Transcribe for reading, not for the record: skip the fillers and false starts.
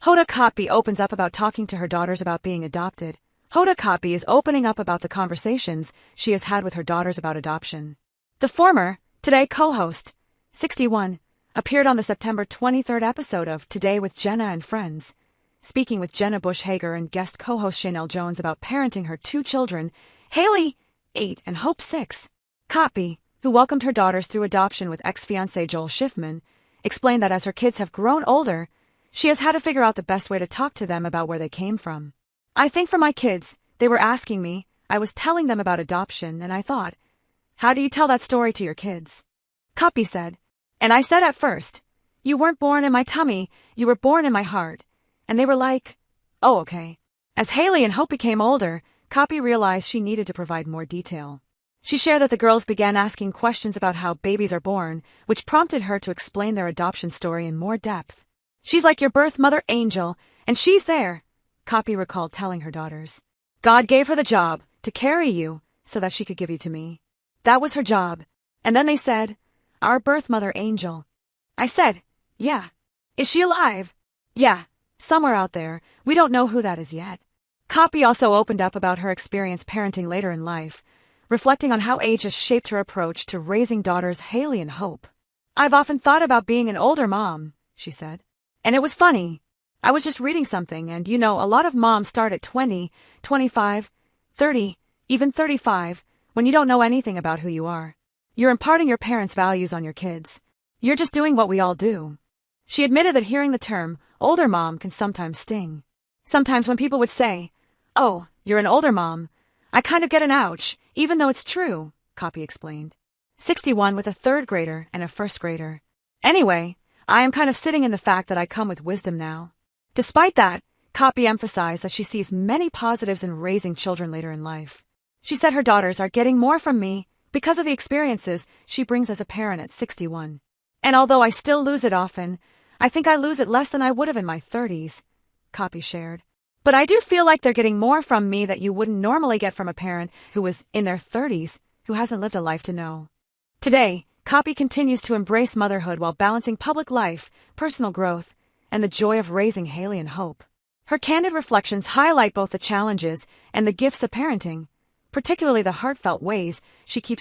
Hoda Kotb opens up about talking to her daughters about being adopted. Hoda Kotb is opening up about the conversations she has had with her daughters about adoption. The former, Today co-host, 61, appeared on the September 23rd episode of Today with Jenna and Friends, speaking with Jenna Bush Hager and guest co-host Chanel Jones about parenting her two children, Haley, 8, and Hope, 6. Kotb, who welcomed her daughters through adoption with ex-fiancé Joel Schiffman, explained that as her kids have grown older, she has had to figure out the best way to talk to them about where they came from. I think for my kids, they were asking me, I was telling them about adoption, and I thought, how do you tell that story to your kids? Kotb said, and I said at first, you weren't born in my tummy, you were born in my heart. And they were like, oh, okay. As Haley and Hope became older, Kotb realized she needed to provide more detail. She shared that the girls began asking questions about how babies are born, which prompted her to explain their adoption story in more depth. She's like your birth mother angel, and she's there, Kotb recalled telling her daughters. God gave her the job to carry you so that she could give you to me. That was her job. And then they said, our birth mother angel. I said, yeah. Is she alive? Yeah, somewhere out there. We don't know who that is yet. Kotb also opened up about her experience parenting later in life, reflecting on how age has shaped her approach to raising daughters Haley and Hope. I've often thought about being an older mom, she said. And it was funny. I was just reading something and, a lot of moms start at 20, 25, 30, even 35, when you don't know anything about who you are. You're imparting your parents' values on your kids. You're just doing what we all do. She admitted that hearing the term older mom can sometimes sting. Sometimes when people would say, oh, you're an older mom, I kind of get an ouch, even though it's true, Kotb explained. 61 with a third grader and a first grader. Anyway, I am kind of sitting in the fact that I come with wisdom now. Despite that, Kotb emphasized that she sees many positives in raising children later in life. She said her daughters are getting more from me because of the experiences she brings as a parent at 61. And although I still lose it often, I think I lose it less than I would have in my 30s, Kotb shared. But I do feel like they're getting more from me that you wouldn't normally get from a parent who was in their 30s, who hasn't lived a life to know. Today, Kotb continues to embrace motherhood while balancing public life, personal growth, and the joy of raising Haley and Hope. Her candid reflections highlight both the challenges and the gifts of parenting, particularly the heartfelt ways she keeps